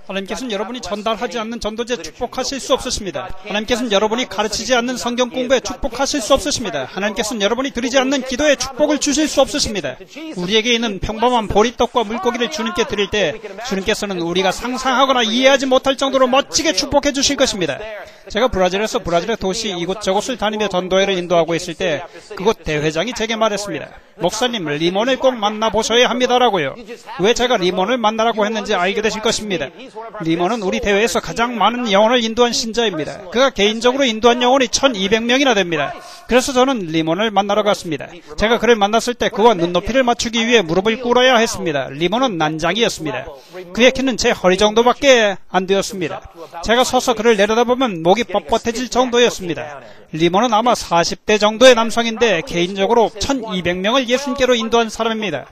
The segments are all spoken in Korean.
하나님께서는 여러분이 전달하지 않는 전도제 축복하실 수 없으십니다. 하나님께서는 여러분이 가르치지 않는 성경 공부에 축복하실 수 없으십니다. 하나님께서는 여러분이 드리지 않는 기도에 축복을 주실 수 없으십니다. 우리에게 있는 평범한 보리떡과 물고기를 주님께 드릴 때 주님께서는 우리가 상상하거나 이해하지 못할 정도로 멋지게 축복해 주실 것입니다. 제가 브라질에서 브라질의 도시 이곳저곳을 다니며 전도회를 인도하고 있을 때 그곳 대회장이 제게 말했습니다. 목사님, 리몬을 꼭 만나보셔야 합니다라고요. 왜 제가 리몬을 만나라고 했는지 알게 되실 것입니다. 리몬은 우리 대회에서 가장 많은 영혼을 인도한 신자입니다. 그가 개인적으로 인도한 영혼이 1200명이나 됩니다. 그래서 저는 리몬을 만나러 갔습니다. 제가 그를 만났을 때 그와 눈높이를 맞추기 위해 무릎을 꿇어야 했습니다. 리몬은 난장이었습니다. 그의 키는 제 허리 정도밖에 안 되었습니다. 제가 서서 그를 내려다보면 목이 뻣뻣해질 정도였습니다. 리몬은 아마 40대 정도의 남성인데 개인적으로 1200명을 예수님께로 인도한 사람입니다.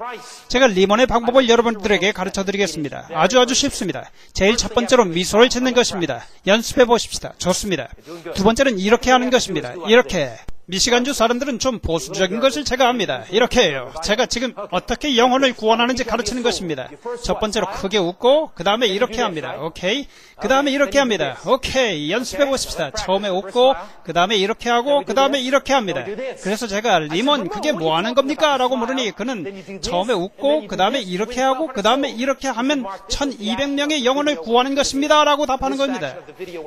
제가 리몬의 방법을 여러분들에게 가르쳐드리겠습니다. 아주 쉽습니다. 제일 첫 번째로 미소를 짓는 것입니다. 연습해 보십시다. 좋습니다. 두 번째는 이렇게 하는 것입니다. 이렇게. 미시간주 사람들은 좀 보수적인 것을 제가 압니다. 이렇게 해요. 제가 지금 어떻게 영혼을 구원하는지 가르치는 것입니다. 첫 번째로 크게 웃고 그 다음에 이렇게 합니다. 오케이? 그 다음에 이렇게 합니다. 오케이. 연습해 보십시다. 처음에 웃고 그 다음에 이렇게 하고 그 다음에 이렇게 합니다. 그래서 제가 리몬 그게 뭐 하는 겁니까? 라고 물으니 그는 처음에 웃고 그 다음에 이렇게 하고 그 다음에 이렇게 하면 1200명의 영혼을 구하는 것입니다. 라고 답하는 겁니다.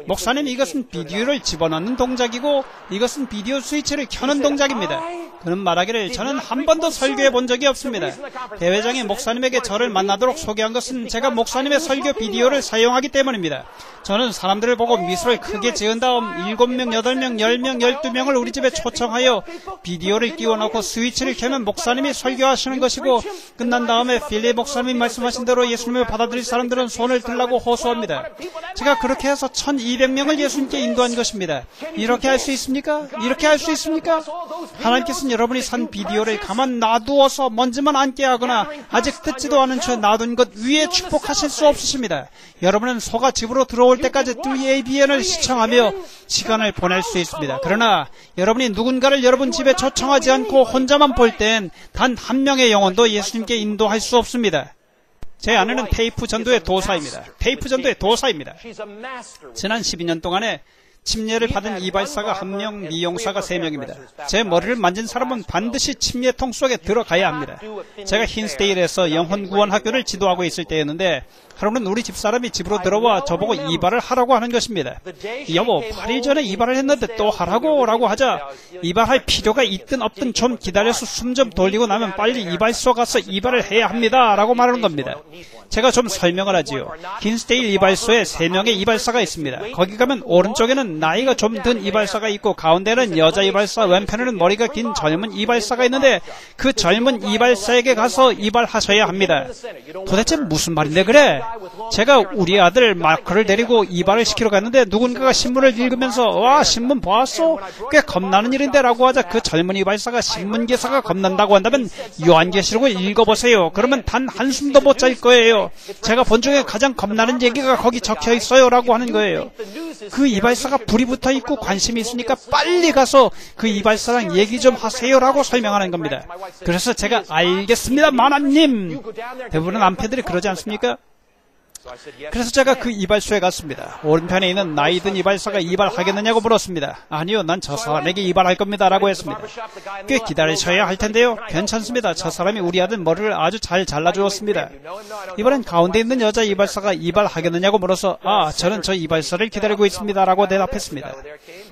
목사님, 이것은 비디오를 집어넣는 동작이고 이것은 비디오 스위치를 켜는 동작입니다. 그는 말하기를 저는 한 번도 설교해 본 적이 없습니다. 대회장이 목사님에게 저를 만나도록 소개한 것은 제가 목사님의 설교 비디오를 사용하기 때문입니다. 저는 사람들을 보고 미소를 크게 지은 다음 7명, 8명, 10명, 12명을 우리 집에 초청하여 비디오를 끼워놓고 스위치를 켜면 목사님이 설교하시는 것이고 끝난 다음에 필립 목사님이 말씀하신 대로 예수님을 받아들일 사람들은 손을 들라고 호소합니다. 제가 그렇게 해서 1200명을 예수님께 인도한 것입니다. 이렇게 할 수 있습니까? 이렇게 할 수 있습니까? 하나님께서는 여러분이 산 비디오를 가만 놔두어서 먼지만 앉게 하거나 아직 듣지도 않은 채 놔둔 것 위에 축복하실 수 없으십니다. 여러분은 소가 집으로 들어올 때까지 3ABN을 시청하며 시간을 보낼 수 있습니다. 그러나 여러분이 누군가를 여러분 집에 초청하지 않고 혼자만 볼 땐 단 한 명의 영혼도 예수님께 인도할 수 없습니다. 제 아내는 테이프 전도의 도사입니다. 테이프 전도의 도사입니다. 지난 12년 동안에 침례를 받은 이발사가 1명, 미용사가 3명입니다. 제 머리를 만진 사람은 반드시 침례통 속에 들어가야 합니다. 제가 흰스테일에서 영혼구원 학교를 지도하고 있을 때였는데 하루는 우리 집사람이 집으로 들어와 저보고 이발을 하라고 하는 것입니다. 여보, 8일 전에 이발을 했는데 또 하라고 라고 하자 이발할 필요가 있든 없든 좀 기다려서 숨 좀 돌리고 나면 빨리 이발소 가서 이발을 해야 합니다 라고 말하는 겁니다. 제가 좀 설명을 하지요. 흰스테일 이발소에 3명의 이발사가 있습니다. 거기 가면 오른쪽에는 나이가 좀 든 이발사가 있고 가운데는 여자 이발사, 왼편에는 머리가 긴 젊은 이발사가 있는데 그 젊은 이발사에게 가서 이발하셔야 합니다. 도대체 무슨 말인데 그래? 제가 우리 아들 마크를 데리고 이발을 시키러 갔는데 누군가가 신문을 읽으면서 와, 신문 보았어? 꽤 겁나는 일인데 라고 하자 그 젊은 이발사가 신문 기사가 겁난다고 한다면 요한계시록을 읽어보세요. 그러면 단 한숨도 못 잘 거예요. 제가 본 중에 가장 겁나는 얘기가 거기 적혀 있어요 라고 하는 거예요. 그 이발사가 불이 붙어 있고 관심이 있으니까 빨리 가서 그 이발사랑 얘기 좀 하세요 라고 설명하는 겁니다. 그래서 제가 알겠습니다 마나님. 대부분의 남편들이 그러지 않습니까? 그래서 제가 그 이발소에 갔습니다. 오른편에 있는 나이든 이발사가 이발하겠느냐고 물었습니다. 아니요, 난 저 사람에게 이발할 겁니다 라고 했습니다. 꽤 기다리셔야 할 텐데요. 괜찮습니다. 저 사람이 우리 아들 머리를 아주 잘 잘라주었습니다. 이번엔 가운데 있는 여자 이발사가 이발하겠느냐고 물어서 저는 저 이발사를 기다리고 있습니다 라고 대답했습니다.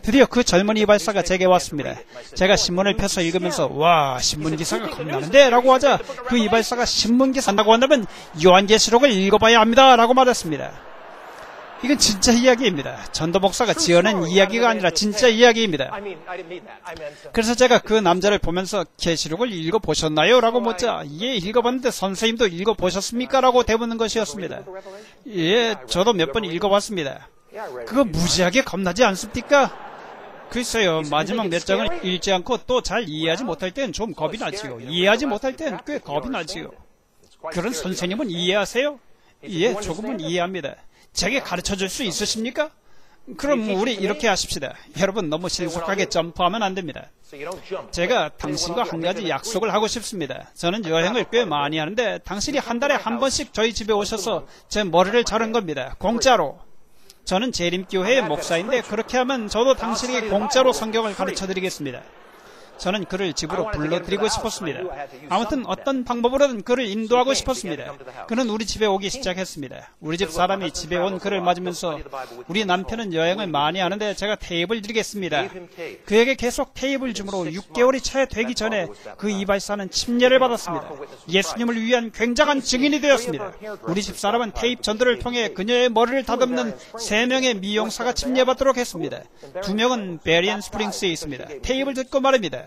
드디어 그 젊은 이발사가 제게 왔습니다. 제가 신문을 펴서 읽으면서 와, 신문기사가 겁나는데 라고 하자 그 이발사가 신문기사 한다고 한다면 요한계시록을 읽어봐야 합니다 라고 말했습니다. 이건 진짜 이야기입니다. 전도 목사가 지어낸 이야기가 아니라 진짜 이야기입니다. 그래서 제가 그 남자를 보면서 계시록을 읽어보셨나요? 라고 묻자 예, 읽어봤는데 선생님도 읽어보셨습니까? 라고 대묻는 것이었습니다. 예, 저도 몇 번 읽어봤습니다. 그거 무지하게 겁나지 않습니까? 글쎄요, 마지막 몇 장을 읽지 않고 또 잘 이해하지 못할 땐 좀 겁이 나지요. 이해하지 못할 땐 꽤 겁이 나지요. 그런 선생님은 이해하세요? 예, 조금은 이해합니다. 제게 가르쳐줄 수 있으십니까? 그럼 우리 이렇게 하십시다. 여러분 너무 신속하게 점프하면 안 됩니다. 제가 당신과 한 가지 약속을 하고 싶습니다. 저는 여행을 꽤 많이 하는데 당신이 한 달에 한 번씩 저희 집에 오셔서 제 머리를 자른 겁니다. 공짜로. 저는 재림교회의 목사인데 그렇게 하면 저도 당신에게 공짜로 성경을 가르쳐 드리겠습니다. 저는 그를 집으로 불러드리고 싶었습니다. 아무튼 어떤 방법으로든 그를 인도하고 싶었습니다. 그는 우리 집에 오기 시작했습니다. 우리 집 사람이 집에 온 그를 맞으면서 우리 남편은 여행을 많이 하는데 제가 테이프를 드리겠습니다. 그에게 계속 테이프를 주므로 6개월이 채 되기 전에 그 이발사는 침례를 받았습니다. 예수님을 위한 굉장한 증인이 되었습니다. 우리 집 사람은 테이프 전도를 통해 그녀의 머리를 다듬는 3명의 미용사가 침례받도록 했습니다. 2명은 베리언 스프링스에 있습니다. 테이프를 듣고 말입니다.